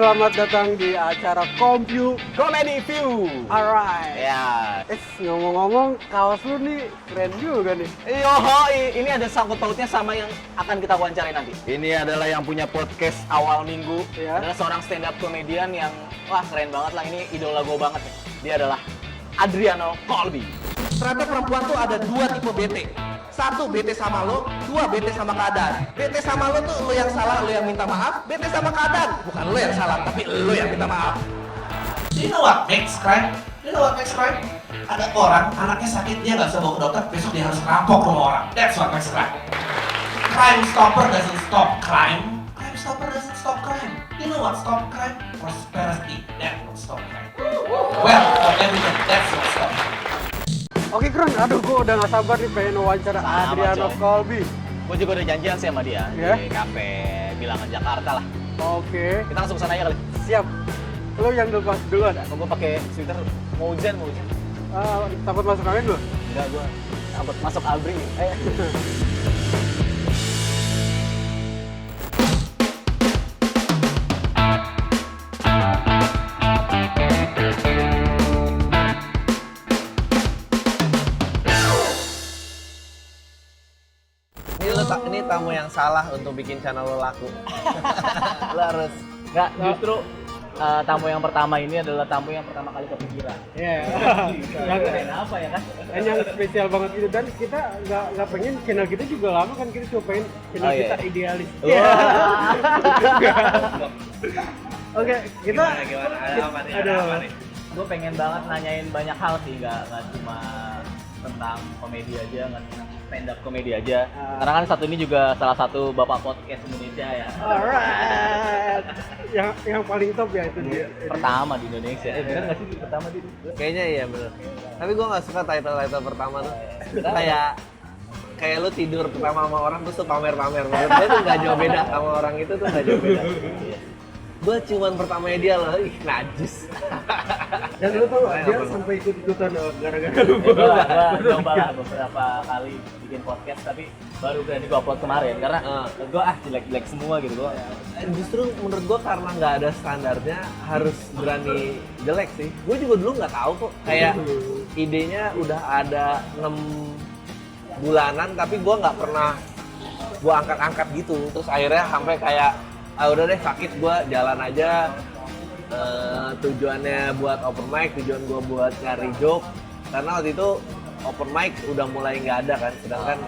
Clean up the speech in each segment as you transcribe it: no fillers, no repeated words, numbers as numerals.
selamat datang di acara Kompu Comedy View. Alright. Ya. Ngomong-ngomong, kaos lu nih keren juga nih. Ini ada sangkut pautnya sama yang akan kita wawancarai nanti. Ini adalah yang punya podcast awal minggu. Ya. Adalah seorang stand up comedian yang wah keren banget lah. Ini idola gue banget nih. Dia adalah Adriano Colby. Ternyata perempuan tuh ada dua tipe bete. Satu bete sama lo, dua bete sama keadaan. Bete sama lo tuh lo yang salah, lo yang minta maaf. Bete sama keadaan, bukan lo yang salah, tapi lo yang minta maaf. Do you know what makes crime? Do you know what makes crime? Ada orang, anaknya sakit, dia nggak bisa bawa ke dokter, besok dia harus rampok rumah orang. That's what makes crime. Crime stopper doesn't stop crime. Crime stopper doesn't stop crime. You know what stop crime? Prosperity. That's what stop crime. Well, for everything, that's what stop crime. Oke keren, aduh gue udah gak sabar nih pengen wawancara Sama, Adriano coy. Colby. Gue juga udah janjian sih sama dia Ya? di kafe Bilangan Jakarta lah. Oke, Kita langsung kesana aja kali. siap. Lo yang lepas duluan. Gue pakai sweater mau hujan. Takut masuk angin lo? Enggak, gue sambut masuk abri. Ini tamu yang salah untuk bikin channel lo laku. Lo harus. Enggak, justru tamu yang pertama ini adalah tamu yang pertama kali kepikiran. Iya. Keren apa ya kan? Dan yang spesial banget itu, dan kita nggak pengen channel kita juga lama kan, kita cuma pengen channel Oh, iya. kita idealis. Wah. Oke, kita Gimana? Aduh. Apa nih? Gue pengen banget nanyain banyak hal sih, nggak cuma tentang komedi aja, nggak cuma stand up komedi aja. Karena kan satu ini juga salah satu bapak podcast Indonesia ya. alright. Yang paling top ya itu dia. Pertama di Indonesia. Bener nggak sih pertama di? Kayaknya iya bener. Tapi gue nggak suka title pertama tuh. Kayak lu tidur pertama sama orang terus tuh pamer-pamer. Menurut gue tuh nggak jauh beda sama orang itu tuh nggak jauh beda. Gue cuman pertamanya dia loh, ih najis. Dan lu tau dia sampai ikut-ikutan gara-gara lu. Gue coba lah beberapa kali bikin podcast, tapi baru berani gue upload kemarin karena gue jelek-jelek semua gitu. Justru menurut gue karena nggak ada standarnya harus berani jelek sih. Gue juga dulu nggak tahu kok. Kayak idenya udah ada 6 bulanan tapi gue nggak pernah gue angkat-angkat gitu. Terus akhirnya sampai kayak udah deh sakit gue jalan aja. Tujuannya buat open mic, tujuan gue buat nyari joke. Karena waktu itu open mic udah mulai nggak ada kan. Sedangkan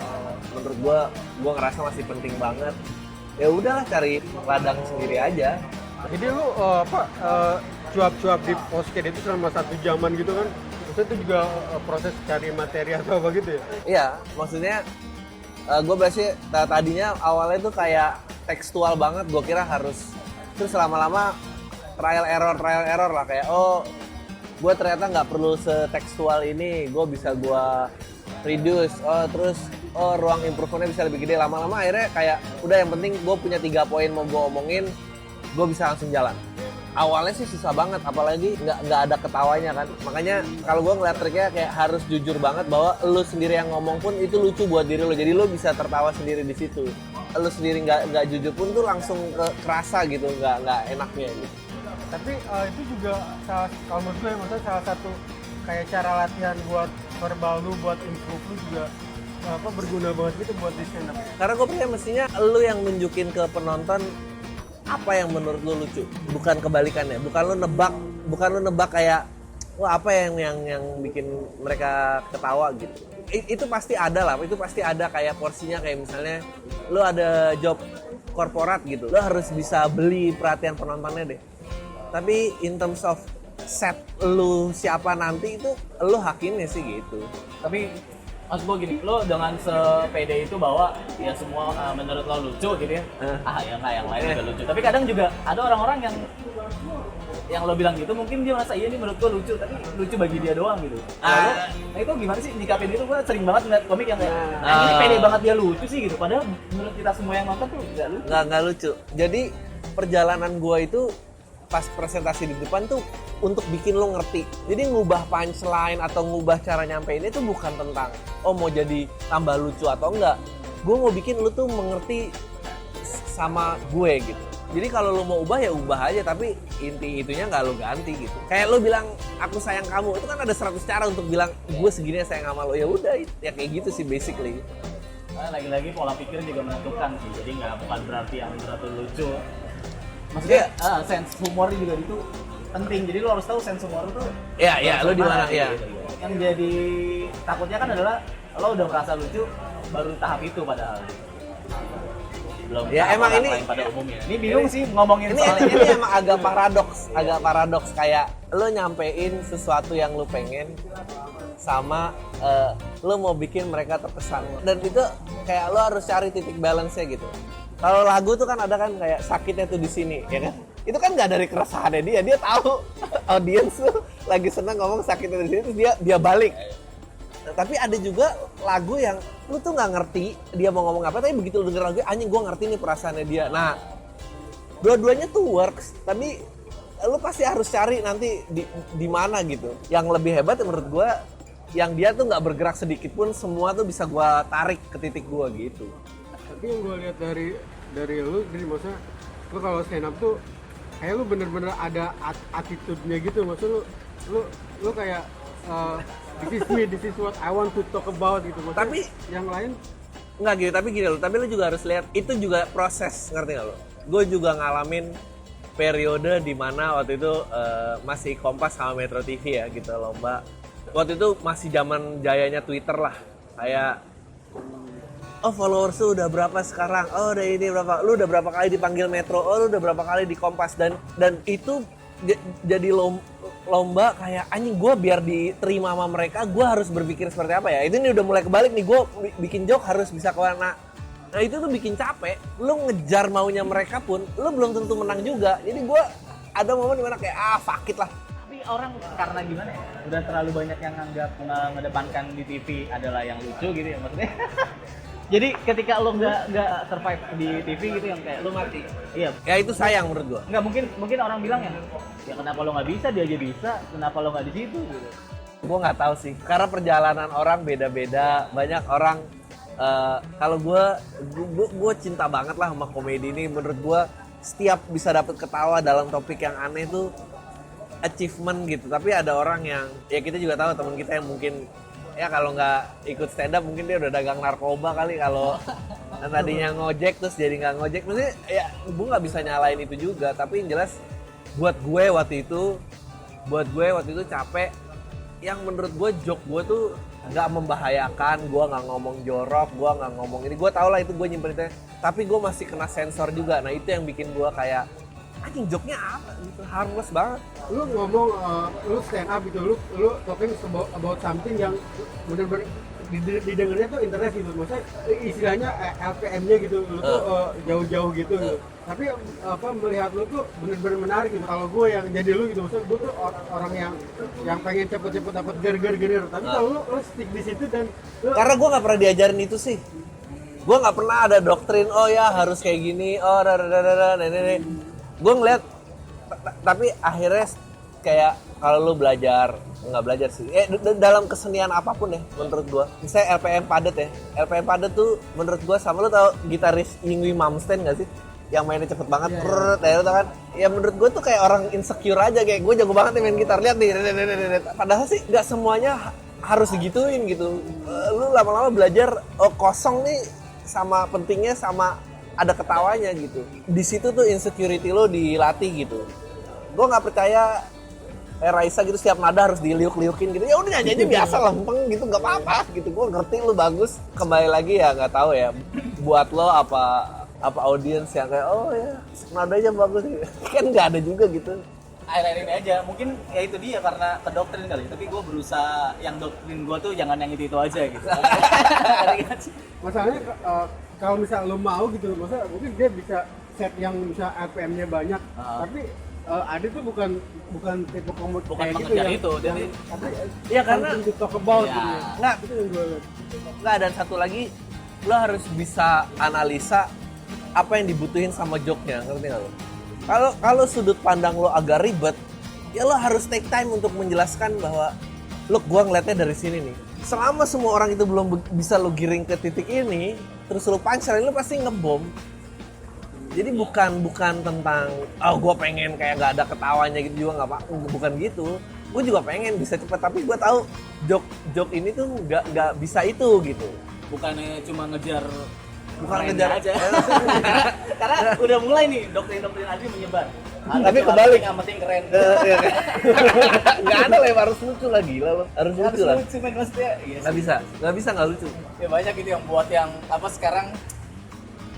menurut gue ngerasa masih penting banget. Ya udahlah cari ladang sendiri aja. Jadi lu cuap-cuap di podcast itu selama 1 jaman gitu kan? Maksudnya itu juga proses cari materi atau apa gitu ya? Iya, maksudnya gue biasanya tadinya awalnya tuh kayak tekstual banget. Gue kira harus, terus lama-lama trial error lah, kayak gue ternyata nggak perlu setekstual ini, gue bisa gue reduce, terus ruang improvementnya bisa lebih gede. Lama-lama akhirnya kayak udah yang penting gue punya 3 poin mau gue omongin, gue bisa langsung jalan. Awalnya sih susah banget, apalagi nggak ada ketawanya kan. Makanya kalau gue ngeliat triknya kayak harus jujur banget bahwa lo sendiri yang ngomong pun itu lucu buat diri lo, jadi lo bisa tertawa sendiri di situ. Lo sendiri nggak jujur pun tuh langsung kerasa gitu, nggak enaknya gitu. Tapi itu juga kalau menurut gue maksudnya salah satu kayak cara latihan buat verbal lu, buat improve lu juga berguna banget gitu buat di stand up. Karena gue percaya mestinya lo yang nunjukin ke penonton apa yang menurut lo lucu, bukan kebalikannya. Bukan lo nebak kayak wah apa yang bikin mereka ketawa gitu. Itu pasti ada lah, itu pasti ada kayak porsinya. Kayak misalnya lo ada job korporat gitu, lo harus bisa beli perhatian penontonnya deh. Tapi in terms of set lu siapa nanti itu lu hakimnya sih gitu. Tapi maksud gue gini, lo dengan sepede itu bahwa ya semua menurut lo lucu gitu ya. Ya nggak, yang lain juga lucu. Tapi kadang juga ada orang-orang yang lo bilang gitu, mungkin dia merasa iya ini menurut gue lucu, tapi lucu bagi dia doang gitu. Nah itu gimana sih nyikapin itu? Gue sering banget ngeliat komik yang kayak ini pede banget dia lucu sih gitu. Padahal menurut kita semua yang nonton tuh nggak lucu. Nggak lucu. Jadi perjalanan gua itu pas presentasi di depan tuh untuk bikin lo ngerti. Jadi ngubah punchline atau ngubah cara nyampeinnya itu bukan tentang mau jadi tambah lucu atau enggak. Gue mau bikin lo tuh mengerti sama gue gitu. Jadi kalau lo mau ubah ya ubah aja, tapi inti itunya nggak lo ganti gitu. Kayak lo bilang aku sayang kamu, itu kan ada 100 cara untuk bilang gue segini sayang sama lo. Ya udah, ya kayak gitu sih basically. Nah, lagi-lagi pola pikir juga menentukan sih. Jadi bukan berarti yang satu lucu. Maksudnya sense humor juga itu penting. Jadi lo harus tahu sense humor itu. Iya, lo di mana ya? Gitu. Yang jadi takutnya kan adalah lo udah merasa lucu baru tahap itu padahal. Belum Ya emang ini pada umumnya. Ini bingung sih ngomongin soal ini emang agak paradoks kayak lo nyampein sesuatu yang lo pengen sama lo mau bikin mereka terkesan, dan itu kayak lo harus cari titik balance-nya gitu. Kalau lagu tuh kan ada kan kayak sakitnya tuh di sini, ya kan? Itu kan nggak dari keresahannya dia tahu audiens tuh lagi senang ngomong sakitnya di sini, terus dia balik. Tapi ada juga lagu yang lu tuh nggak ngerti dia mau ngomong apa, tapi begitu lu denger lagu, anjing gue ngerti nih perasaannya dia. Nah, dua-duanya tuh works, tapi lu pasti harus cari nanti di mana gitu. Yang lebih hebat menurut gue, yang dia tuh nggak bergerak sedikit pun, semua tuh bisa gue tarik ke titik gue gitu. Tapi yang gue lihat dari lu, jadi maksudnya lu kalau stand up tuh kayak lu bener-bener ada attitude-nya gitu. Maksud lu kayak this is me, this is what I want to talk about gitu. Maksudnya Tapi yang lain nggak gitu, tapi gini loh, tapi lu juga harus lihat itu juga proses, ngerti nggak lo? Gue juga ngalamin periode di mana waktu itu masih Kompas sama Metro TV ya gitu, lomba. Waktu itu masih zaman jayanya Twitter lah, kayak followers lu udah berapa sekarang, udah ini berapa, lu udah berapa kali dipanggil Metro, lu udah berapa kali di Kompas, dan itu jadi lomba kayak anjing, gue biar diterima sama mereka gue harus berpikir seperti apa ya. Itu ini udah mulai kebalik nih, gue bikin joke harus bisa kemana. Nah itu tuh bikin capek, lu ngejar maunya mereka pun lu belum tentu menang juga. Jadi gue ada momen dimana kayak fuck it lah. Tapi orang karena gimana ya, udah terlalu banyak yang nganggap mengedepankan di TV adalah yang lucu gitu ya maksudnya. Jadi ketika lo nggak survive di TV gitu, yang kayak lo mati. Iya. Ya itu sayang menurut gua. Nggak mungkin orang bilang ya kenapa lo nggak bisa, dia aja bisa, kenapa lo nggak di situ gitu. Gua nggak tahu sih, karena perjalanan orang beda-beda. Banyak orang kalau gua cinta banget lah sama komedi ini. Menurut gua setiap bisa dapet ketawa dalam topik yang aneh tuh achievement gitu. Tapi ada orang yang ya kita juga tahu, teman kita yang mungkin ya kalau nggak ikut stand up mungkin dia udah dagang narkoba kali, kalau tadinya ngojek terus jadi nggak ngojek. Maksudnya ya gue nggak bisa nyalain itu juga, tapi yang jelas buat gue waktu itu capek. Yang menurut gue joke gue tuh nggak membahayakan, gue nggak ngomong jorok, gue nggak ngomong ini, gue tau lah itu gue nyimpen itu, tapi gue masih kena sensor juga. Nah itu yang bikin gue kayak anjing, joke-nya apa gitu, harmless banget. lu ngomong lu stand up gitu, lu talking about something yang bener-bener didengarnya tuh interest gitu, maksudnya istilahnya LPM-nya gitu, lu tuh jauh-jauh gitu. Tapi melihat lu tuh bener-bener menarik gitu. Kalau gue yang jadi lu gitu, maksudnya gue tuh orang yang pengen cepet-cepet dapat ger. Tapi kalau lu stick di situ dan Karena gue nggak pernah diajarin itu sih. Gue nggak pernah ada doktrin, ya harus kayak gini, gue ngeliat, tapi akhirnya kayak kalau lu belajar, nggak belajar sih, dalam kesenian apapun ya menurut gue, misalnya LPM padet tuh menurut gue, sama lu tau gitaris Yngwie Malmsteen nggak sih, yang mainnya cepet banget, ya tau kan, ya menurut gue tuh kayak orang insecure aja, kayak gue jago banget nih main gitar, lihat nih, padahal sih nggak semuanya harus digituin gitu. Lu lama-lama belajar, kosong nih sama pentingnya sama ada ketawanya gitu. Di situ tuh insecurity lo dilatih gitu. Gue nggak percaya Raisa gitu setiap nada harus diliuk-liukin gitu. Ya udah nyanyi aja biasa lempeng gitu, nggak apa-apa gitu. Gue ngerti lo bagus. Kembali lagi ya nggak tahu ya. Buat lo apa audiens yang kayak ya nadanya bagus kan nggak ada juga gitu. Akhir-akhir ini aja, mungkin ya itu dia karena kedoktrin kali. Tapi gue berusaha yang doktrin gue tuh jangan yang itu aja gitu. masalahnya kalau misal lo mau gitu, maksudnya mungkin dia bisa set yang bisa RPM-nya banyak, tapi Adi tuh bukan tipe komod Bukan kayak gitu mengejar yang, itu, yang, jadi- tapi Iya, karena- something to talk about Ya. gitu. Nggak. Itu yang gue lihat. Nggak, dan satu lagi lo harus bisa analisa apa yang dibutuhin sama joke-nya, ngerti nggak lo? Kalau sudut pandang lo agak ribet, ya lo harus take time untuk menjelaskan bahwa look, gua ngeliatnya dari sini nih. Selama semua orang itu belum bisa lo giring ke titik ini, terus lo punchline, lo pasti ngebom. Jadi bukan tentang oh gue pengen kayak nggak ada ketawanya gitu juga nggak apa, bukan gitu. Gue juga pengen bisa cepet, tapi gue tahu joke ini tuh nggak bisa itu gitu. Bukannya cuma ngejar Bukan keren ngejar aja. Karena udah mulai nih doktrin Adri menyebar. Tapi kebalik. Yang penting keren. Nggak ada lah, harus lucu lah, gila lo. Harus lucu lah. Lucu men maksudnya. Iya Nggak bisa nggak lucu. Ya banyak gitu yang buat yang apa sekarang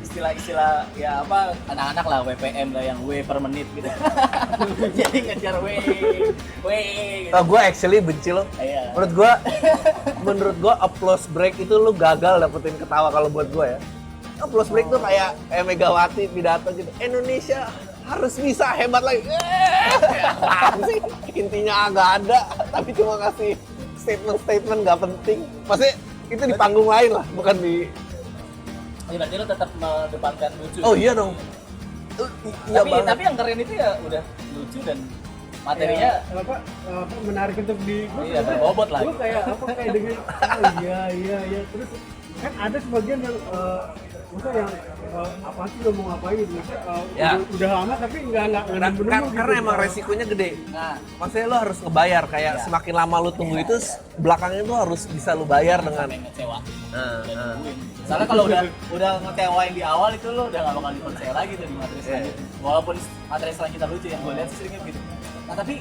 istilah-istilah ya apa anak-anak lah WPM lah yang W per menit gitu. Jadi ngejar W gitu. Oh, gue actually benci lo. Iya. Menurut gue applause break itu lu gagal dapetin ketawa kalau buat gue ya. Applause break tuh kayak Megawati pidato gitu. Indonesia harus bisa hebat lagi. Apa sih? Intinya nggak ada, tapi cuma kasih statement nggak penting. Maksudnya itu di panggung lain lah, bukan di. Ya, berarti lo tetap mendepankan lucu. Oh iya dong. Iya banget. Tapi yang keren itu ya udah lucu dan materinya apa menarik untuk di iya, berbobot lah. Gue kayak apa kayak dengan oh iya terus kan ada sebagian yang maksudnya yang apa sih lo mau ngapain gitu Ya. udah lama tapi nggak bener-bener Karena emang resikonya gede. Nah, Maksudnya lo harus ngebayar kayak semakin lama lo tunggu itu belakangnya tuh harus bisa lo bayar dengan. sampai ngecewa. Nah. Nungguin. Soalnya kalau udah ngecewain di awal itu lo udah gak bakal dipercaya lagi tuh di materi selanjutnya. Walaupun materi selanjutnya lucu yang gue lihat sih seringnya gitu. Nah tapi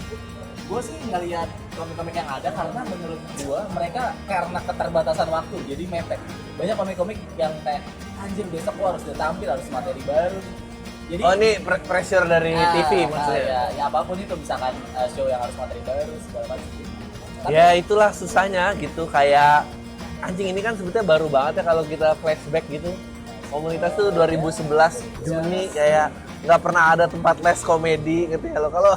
gue sih ngeliat komik-komik yang ada karena menurut gue mereka karena keterbatasan waktu jadi mepet. Banyak komik-komik yang kayak anjir besok gue harus udah tampil, harus materi baru. Jadi, Oh ini pressure dari TV maksudnya. Ya apapun itu misalkan show yang harus materi baru segala macam. Tapi, Ya itulah susahnya gitu, kayak anjing ini kan sebetulnya baru banget ya kalau kita flashback gitu. Komunitas tuh 2011 Juni kayak nggak pernah ada tempat les komedi gitu ya lo. Kalau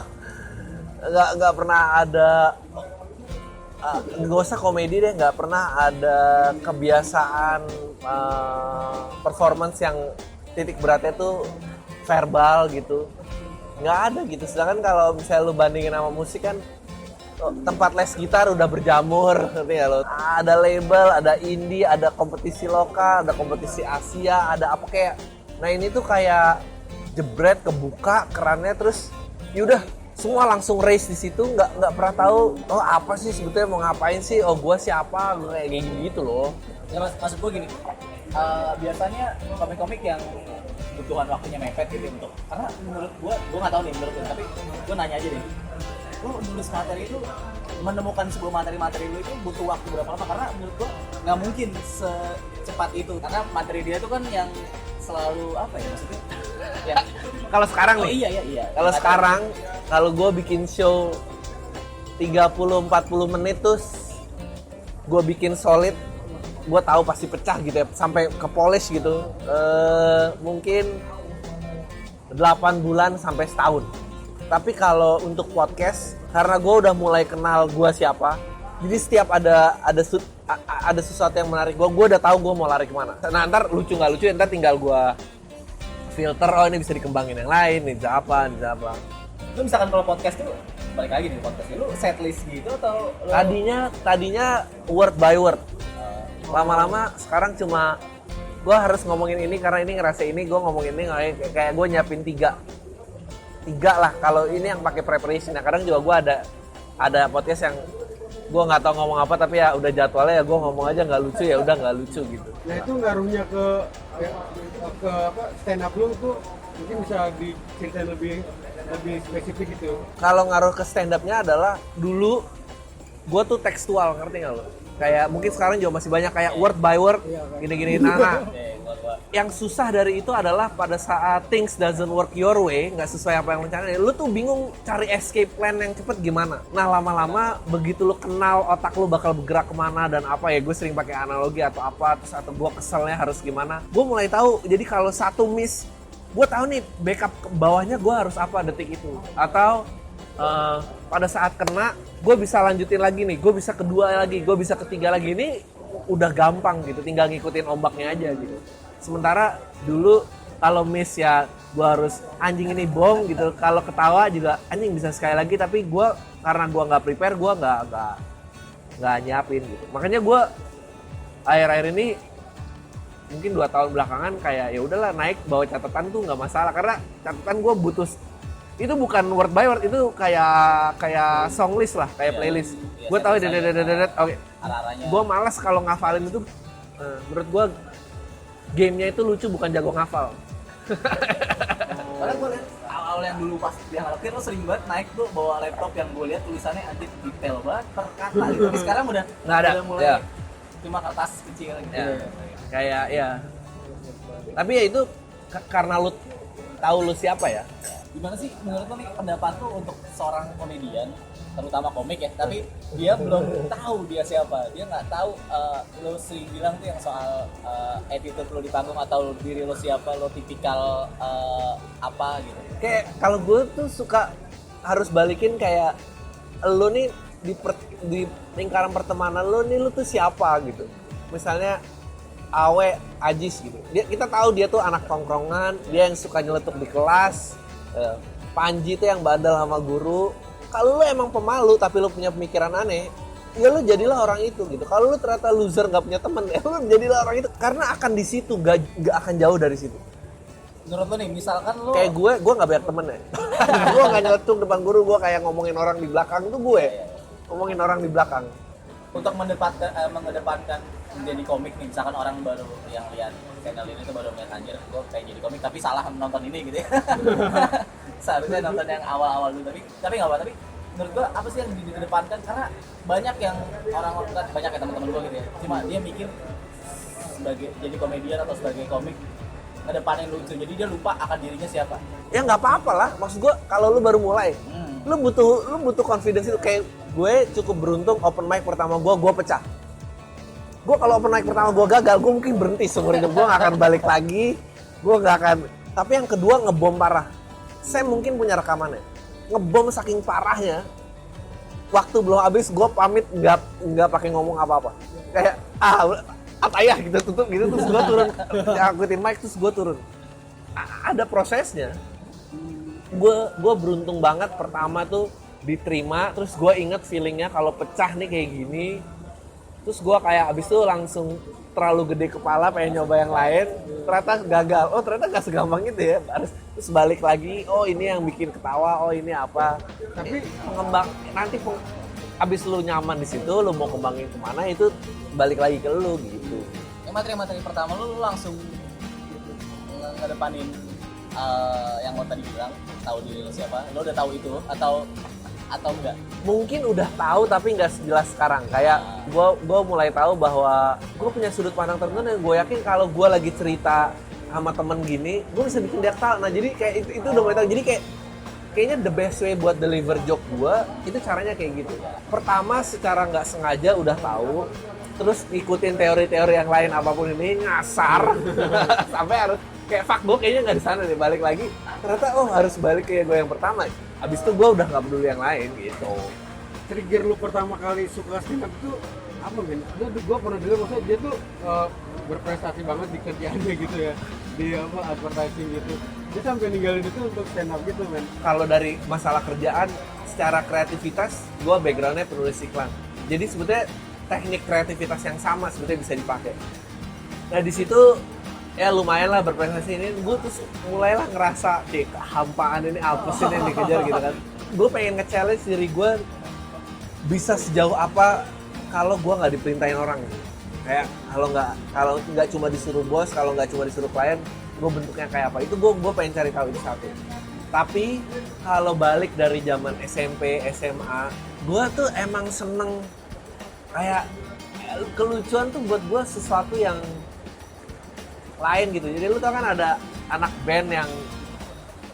nggak pernah ada nggak usah komedi deh, nggak pernah ada kebiasaan performance yang titik beratnya tuh verbal gitu, nggak ada gitu. Sedangkan kalau misalnya lu bandingin sama musik kan tempat les gitar udah berjamur, ngerti ya lo? Ada label, ada indie, ada kompetisi lokal, ada kompetisi Asia, ada apa kayak. Nah ini tuh kayak jebret kebuka kerannya terus, yaudah semua langsung race di situ, nggak pernah tahu oh apa sih sebetulnya mau ngapain sih, oh gua siapa, gue kayak gitu loh. ya maksud gue gini, biasanya komik-komik yang kebutuhan waktunya mepet gitu untuk karena menurut gue nggak tahu nih menurut gue, tapi gue nanya aja deh, lu nulis materi itu menemukan sebuah materi lu itu butuh waktu berapa lama? Karena menurut gue nggak mungkin secepat itu karena materi dia tuh kan yang selalu apa ya maksudnya yang Kalau sekarang nih, iya kalau sekarang kalau gue bikin show 30-40 menit tuh gue bikin solid, gue tahu pasti pecah gitu ya, sampai ke polish gitu, mungkin 8 bulan sampai setahun. Tapi kalau untuk podcast, karena gue udah mulai kenal gue siapa, jadi setiap ada sesuatu yang menarik gue udah tahu gue mau lari kemana. Nah ntar lucu nggak lucu, ntar tinggal gue filter, oh ini bisa dikembangin yang lain, ini bisa apa. lu misalkan kalau podcast tuh balik lagi nih podcast lu setlist gitu atau lu... Tadinya word by word. Lama-lama sekarang cuma gue harus ngomongin ini karena ini ngerasa ini, gue ngomongin ini kayak gue nyiapin tiga lah. Kalau ini yang pakai preparation, nah kadang juga gue ada podcast yang gue nggak tahu ngomong apa tapi ya udah jadwalnya ya gue ngomong aja nggak lucu ya udah nggak lucu gitu. Nah itu ngaruhnya ke apa stand up lu tuh mungkin bisa diceritain lebih spesifik gitu. Kalau ngaruh ke stand up-nya adalah dulu gue tuh tekstual, ngerti nggak lo? Kayak mungkin sekarang juga masih banyak kayak word by word gini-gini. Nah, yang susah dari itu adalah pada saat things doesn't work your way, nggak sesuai apa yang lo cari, lu tuh bingung cari escape plan yang cepet gimana. Nah lama-lama begitu lu kenal otak lu bakal bergerak kemana dan apa ya, gue sering pakai analogi atau apa, terus atau gue keselnya harus gimana, gue mulai tahu. Jadi kalau satu miss, gue tahu nih backup ke bawahnya gue harus apa detik itu. Atau pada saat kena, gue bisa lanjutin lagi nih, gue bisa kedua lagi, gue bisa ketiga lagi. Ini udah gampang gitu, tinggal ngikutin ombaknya aja gitu. Sementara dulu kalau miss ya gue harus anjing ini bom gitu. Kalau ketawa juga anjing bisa sekali lagi, tapi gue karena gue nggak prepare, gue nggak nyiapin gitu. Makanya gue akhir-akhir ini mungkin 2 tahun belakangan kayak ya udahlah naik bawa catatan tuh nggak masalah karena catatan gue butuh itu bukan word by word, itu kayak song list lah, kayak playlist. Gue tahu oke. Gue malas kalau ngafalin itu. Menurut gue gamenya itu lucu bukan jago ngafal. Karena gue liat awal yang dulu pas di Harapin lo sering banget naik tuh bawa laptop yang gue lihat tulisannya anjir detail banget per kata gitu. Tapi sekarang udah mulai ya. cuma kertas kecil gitu. Ya. Kayak ya. Tapi ya itu karena lu tahu lu siapa ya. Gimana sih menurut lo nih pendapat lo untuk seorang komedian, terutama komik ya, tapi dia belum tahu dia siapa, dia nggak tahu lo sering bilang tuh yang soal attitude lo di panggung atau diri lo siapa, lo tipikal apa gitu. Kayak kalau gue tuh suka harus balikin kayak lo nih di lingkaran pertemanan lo nih lo tuh siapa gitu. Misalnya Awe, Ajis gitu. Kita tahu dia tuh anak tongkrongan, dia yang suka nyeletuk di kelas. Panji tuh yang bandel sama guru. Kalau lu emang pemalu tapi lu punya pemikiran aneh, ya lu jadilah orang itu gitu. Kalau lu ternyata loser nggak punya temen, ya lu jadilah orang itu karena akan di situ, gak akan jauh dari situ. Menurut lo nih, misalkan lo kayak gue nggak banyak temen ya. Gue nggak nyeletuk depan guru, gue kayak ngomongin orang di belakang tuh gue ngomongin orang di belakang. untuk mengedepankan menjadi komik nih, misalkan orang baru yang lihat channel ini tuh baru ngeliat anjir gue kayak jadi komik tapi salah nonton ini gitu ya. Seharusnya nonton yang awal-awal dulu, tapi nggak apa, tapi menurut gue apa sih yang dikedepankan, karena banyak yang orang kan banyak ya teman-teman gue gitu ya, cuma dia mikir sebagai jadi komedian atau sebagai komik ngedepanin lucu, jadi dia lupa akan dirinya siapa. Ya nggak apa-apa lah, maksud gue kalau lu baru mulai lu butuh confidence itu. Kayak gue cukup beruntung open mic pertama gue pecah. Gue kalau open mic pertama gue gagal, gue mungkin berhenti seumur hidup, gue nggak akan balik lagi, gue nggak akan. Tapi yang kedua ngebom parah. Saya mungkin punya rekamannya, ngebom saking parahnya. Waktu belum habis gue pamit nggak pakai ngomong apa-apa, kayak apa ya gitu, tutup gitu, terus gue turun angkutin mic, terus gue turun. Ada prosesnya. Gue beruntung banget pertama tuh diterima, terus gue inget feelingnya kalau pecah nih kayak gini. Terus gue kayak abis itu langsung terlalu gede kepala pengen nyoba yang lain, ternyata gagal. Oh ternyata gak segampang itu ya. Terus balik lagi, oh ini yang bikin ketawa, oh ini apa. Tapi pengembang nanti abis lu nyaman di situ, lu mau kembangin kemana itu balik lagi ke lu gitu. Materi-materi pertama lu langsung ngedepanin yang lo tadi bilang, tahu diri lo siapa, lo udah tahu itu atau enggak? Mungkin udah tahu tapi nggak sejelas sekarang. Kayak gue mulai tahu bahwa gue punya sudut pandang tertentu dan gue yakin kalau gue lagi cerita sama temen gini, gue bisa bikin dia ketawa. Nah jadi kayak itu udah mulai tahu. Jadi kayaknya the best way buat deliver joke gue itu caranya kayak gitu. Pertama secara nggak sengaja udah tahu, terus ikutin teori-teori yang lain apapun ini ngasar sampai harus kayak fuck, gue kayaknya nggak di sana nih, balik lagi ternyata harus balik kayak gue yang pertama. Abis itu gue udah nggak peduli yang lain gitu. Trigger lu pertama kali suka stand up itu apa, men? Gue pernah dengar maksudnya dia tuh berprestasi banget di kerjaannya gitu ya, di advertising gitu. Dia sampai ninggalin itu untuk stand up gitu, men. Kalau dari masalah kerjaan, secara kreativitas, gue backgroundnya penulis iklan. Jadi sebetulnya teknik kreativitas yang sama sebetulnya bisa dipakai. Nah di situ ya lumayan lah berprestasi ini. Gue terus mulailah ngerasa kehampaan ini, apa sih yang dikejar gitu kan. Gue pengen nge-challenge diri gue bisa sejauh apa kalau gue nggak diperintahin orang gitu. Kayak kalau nggak cuma disuruh bos, kalau nggak cuma disuruh klien, gue bentuknya kayak apa. Itu gue pengen cari tahu, itu satu. Tapi kalau balik dari zaman SMP, SMA, gue tuh emang seneng kayak kelucuan tuh buat gue sesuatu yang lain gitu. Jadi lu tau kan ada anak band yang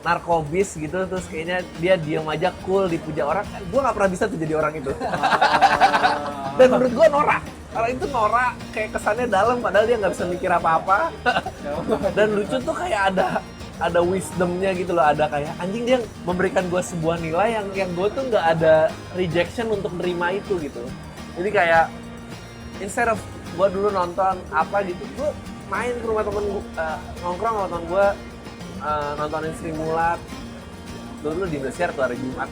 narkobis gitu, terus kayaknya dia diem aja cool dipuja orang. Gue nggak pernah bisa tuh jadi orang itu. Dan menurut gue norak. Kalau itu norak, kayak kesannya dalam padahal dia nggak bisa mikir apa-apa. Dan lucu tuh kayak ada wisdomnya gitu loh, ada kayak anjing dia memberikan gue sebuah nilai yang gue tuh nggak ada rejection untuk nerima itu gitu. Jadi kayak instead of gue dulu nonton apa gitu, gue main ke rumah temen gue, nongkrong sama temen gue, nontonin Sri Mulat dulu di Indosiar tuh hari Jumat.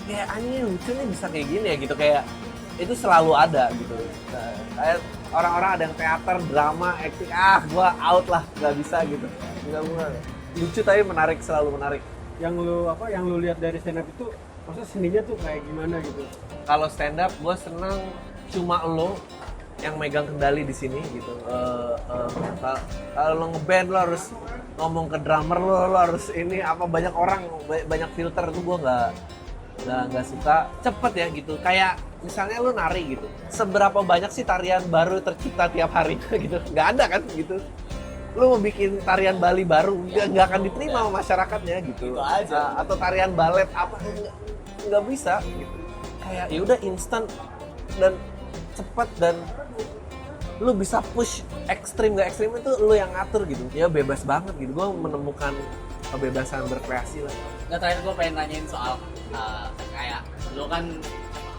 Kayak anjing lucu nih bisa kayak gini ya gitu, kayak itu selalu ada gitu. Nah, kayak orang-orang ada yang teater, drama, acting, gua out lah, nggak bisa gitu. Nggak, gua lucu tapi menarik, selalu menarik. Yang lu lihat dari stand up itu maksudnya seninya tuh kayak gimana gitu? Kalau stand up gue seneng cuma lo yang megang kendali di sini gitu. Kalau lo ngeband lo harus ngomong ke drummer lo harus ini apa, banyak orang, banyak filter, itu gue nggak suka. Cepet ya gitu, kayak misalnya lo nari gitu, seberapa banyak sih tarian baru tercipta tiap hari gitu? Nggak ada kan gitu. Lo mau bikin tarian Bali baru nggak akan diterima sama masyarakatnya gitu. Itu aja. Atau tarian balet apa, nggak bisa gitu. Kayak ya udah instan dan cepat, dan lu bisa push ekstrim nggak ekstrim itu lu yang ngatur gitu. Ya bebas banget gitu. Gue menemukan kebebasan berkreasi lah. Nggak, terakhir gue pengen nanyain soal kayak lu kan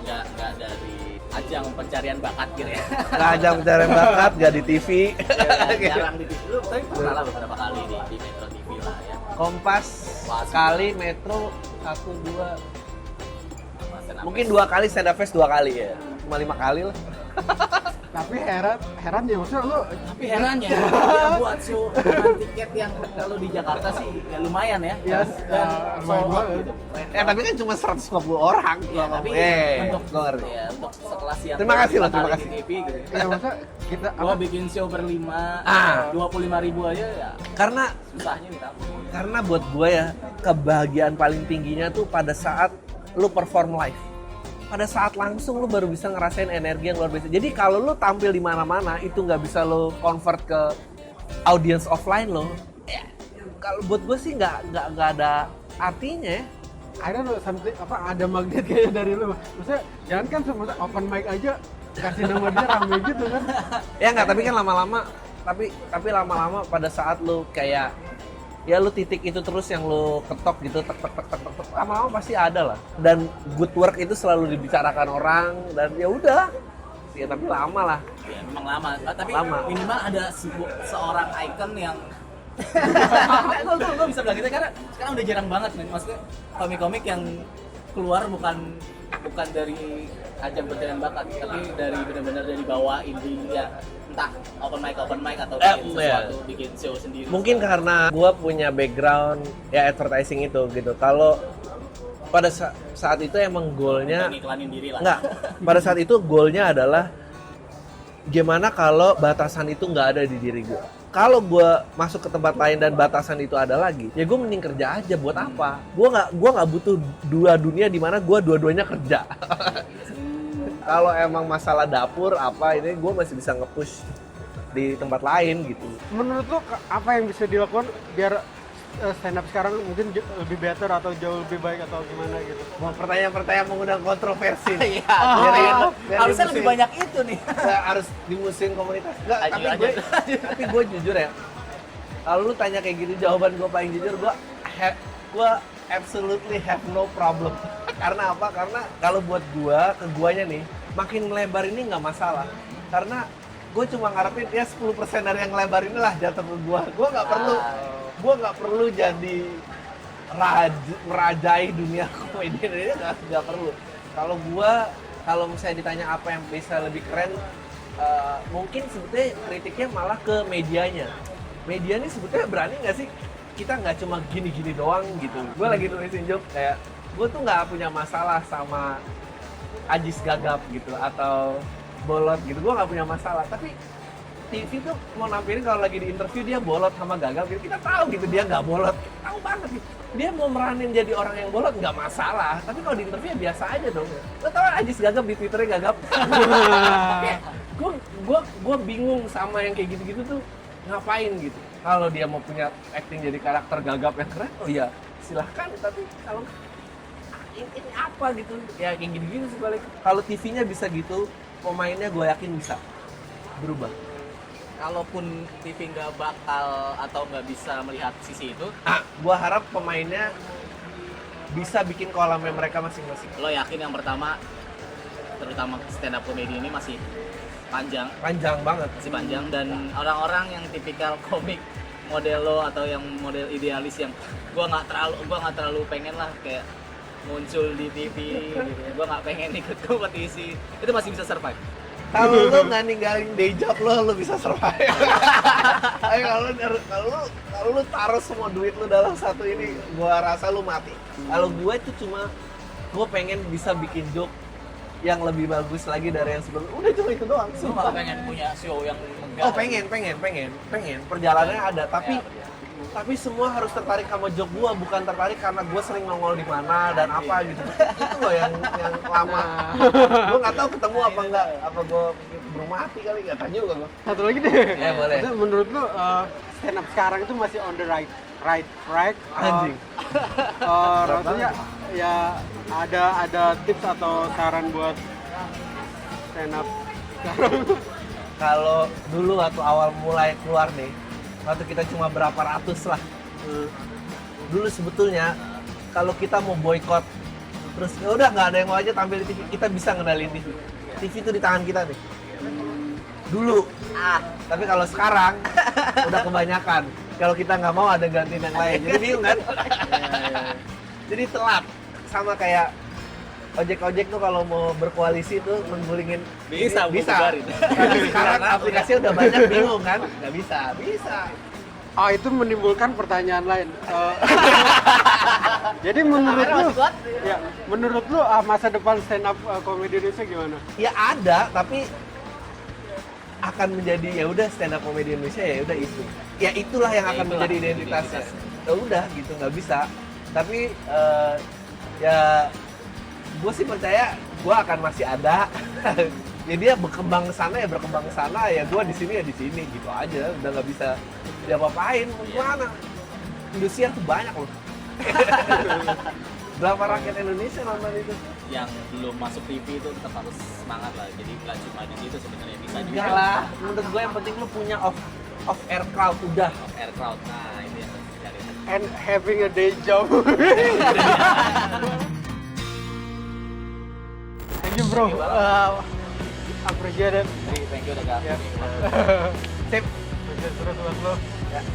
nggak dari ajang pencarian bakat gitu ya. Nggak ajang pencarian bakat, nggak di TV. Jarang di TV. Lu tapi pernah lah beberapa kali di Metro TV lah ya. Kompas sekali, Metro 1-2, mungkin 2 kali, Stand Up Fest 2 kali ya, cuma 5 kali lah. Tapi heran ya maksudnya lu. Tapi heran ya, dia buat show dengan tiket yang kalau di Jakarta sih ya lumayan ya. Yes, Dan lumayan sold out banget. gitu. Tapi kan cuma 150 orang. Ya, tapi untuk gue ngerti. ya, untuk sekelas yang Terima kasih loh, 5 terima kali kasih. di TV gitu. Ya maksudnya kita Gua bikin show berlima, 25.000 aja ya Karena susahnya minta ampun. Karena buat gue ya, kebahagiaan paling tingginya tuh pada saat lu perform live. Pada saat langsung lu baru bisa ngerasain energi yang luar biasa. Jadi kalau lu tampil di mana-mana itu nggak bisa lu convert ke audience offline lo. Ya, kalau buat gue sih nggak ada artinya ya. I don't know, something apa ada magnet kayaknya dari lu. Maksudnya jangan kan maksudnya open mic aja kasih nama dia rame gitu kan. Ya nggak, tapi kan lama-lama tapi lama-lama pada saat lu kayak ya lu titik itu terus yang lu ketok gitu, tek, lama-lama pasti ada lah. Dan good work itu selalu dibicarakan orang, dan ya udah ya, tapi lama lah. Ya memang lama, tapi Lama. minimal ada seorang icon yang gue bisa bilang gitu karena sekarang udah jarang banget nih, maksudnya komik-komik yang keluar bukan dari ajang pencarian bakat, tapi dari benar-benar dari bawah indie ya, entah open mic atau bikin sesuatu, bikin show sendiri. Mungkin karena gua punya background ya advertising itu gitu. Kalau pada saat itu emang goalnya Untuk ngiklanin diri lah. enggak, pada saat itu goalnya adalah gimana kalau batasan itu nggak ada di diri gue. Kalau gue masuk ke tempat lain dan batasan itu ada lagi, ya gue mending kerja aja. Buat apa? Gue nggak butuh dua dunia di mana gue dua-duanya kerja. Kalau emang masalah dapur apa ini, gue masih bisa nge-push di tempat lain gitu. Menurut lu apa yang bisa dilakukan biar stand up sekarang mungkin lebih better atau jauh lebih baik atau gimana gitu? Wah, pertanyaan-pertanyaan mengundang kontroversi. Iya, biar harusnya dimusuhin. lebih banyak itu nih. Nggak, harus dimusuhin komunitas. Nggak, Aja. tapi gue jujur ya. Kalau lu tanya kayak gitu, jawaban gue paling jujur, gue absolutely have no problem. Karena apa? Karena kalau buat gue, ke guanya nih, makin melebar ini nggak masalah. Karena gue cuma ngarepin ya 10% dari yang lebar inilah jatuh ke gue. Gue nggak perlu jadi merajai dunia komedi ini, nggak perlu. Kalau misalnya ditanya apa yang bisa lebih keren, mungkin sebetulnya kritiknya malah ke medianya. Media ini sebetulnya berani nggak sih kita nggak cuma gini-gini doang gitu. Gue lagi nulisin joke kayak gue tuh nggak punya masalah sama Ajis Gagap gitu atau Bolot gitu, gue nggak punya masalah. Tapi TV tuh mau nampilin kalau lagi di interview dia bolot sama gagap gitu, kita tahu gitu dia nggak bolot, kita tahu banget gitu. Dia mau meranin jadi orang yang bolot nggak masalah, tapi kalau di interview ya biasa aja dong. Lo tau Ajis Gagap di Twitternya gagap? Gue bingung sama yang kayak gitu-gitu tuh ngapain gitu. Kalau dia mau punya acting jadi karakter gagap yang keren, oh iya silahkan. Tapi kalau ini apa gitu, ya kayak gini-gini sebalik. Kalau TV-nya bisa gitu, pemainnya gue yakin bisa berubah. Kalaupun TV nggak bakal atau nggak bisa melihat sisi itu, Gue harap pemainnya bisa bikin kolamnya mereka masing-masing. lo yakin yang pertama, terutama stand up comedy ini masih panjang Banget. masih panjang, dan orang-orang yang tipikal komik model lo atau yang model idealis yang gua nggak terlalu pengen lah kayak muncul di TV gitu. Gua nggak pengen ikut kompetisi, itu masih bisa survive. Kalau lu nggak ninggalin day job lu bisa survive. Ayo kalau lu taruh semua duit lu dalam satu ini, gua rasa lu mati. Kalau gua itu cuma gua pengen bisa bikin joke yang lebih bagus lagi dari yang sebelumnya. Udah cuma itu doang. Lu malah pengen punya show yang megah. Oh pengen. Perjalanannya ada, tapi semua harus tertarik sama joke gua, bukan tertarik karena gua sering nongol di mana dan apa gitu. Itu loh yang lama. Gua nggak tahu ketemu apa enggak, apa gua belum mati kali, nggak tahu juga gua. Satu lagi deh. Ya, boleh. Itu menurut lu stand up sekarang itu masih on the right track? Anjing. Rasanya ya ada tips atau saran buat stand up sekarang? Kalau dulu waktu awal mulai keluar nih, waktu kita cuma berapa ratus lah. Dulu sebetulnya kalau kita mau boykot, terus ya udah nggak ada yang mau aja tampil di TV, kita bisa ngendalin TV. TV itu di tangan kita nih. Dulu. Tapi kalau sekarang udah kebanyakan. Kalau kita nggak mau ada gantiin yang lain. Jadi bingung kan? Jadi telat. Sama kayak ojek-ojek tuh kalau mau berkoalisi tuh menggulingin Bisa. Tapi sekarang aplikasinya udah banyak, bingung kan? Nggak bisa. Itu menimbulkan pertanyaan lain. Jadi menurut lu masa depan stand up komedi Indonesia gimana? Ya ada, tapi akan menjadi ya udah stand up comedy Indonesia ya udah itu. Ya itulah yang akan menjadi identitasnya. Ya udah gitu, nggak bisa. Tapi ya gue sih percaya gue akan masih ada. Ya dia berkembang ke sana, ya gue di sini gitu aja. Udah nggak bisa diapa-apain. Gimana? Indosiar tuh banyak loh. Berapa rakyat Indonesia nonton itu? Yang belum masuk TV itu tetap harus semangat lah. Jadi nggak cuma di situ sebenarnya, bisa juga. Enggak lah. Menurut gue yang penting lu punya off air crowd udah. Air crowd. Nah, ini yang harus dicari. And having a day job. Thank you bro. Appreciate it. Thank you udah gabung. Sip. Sukses terus buat lo. Ya.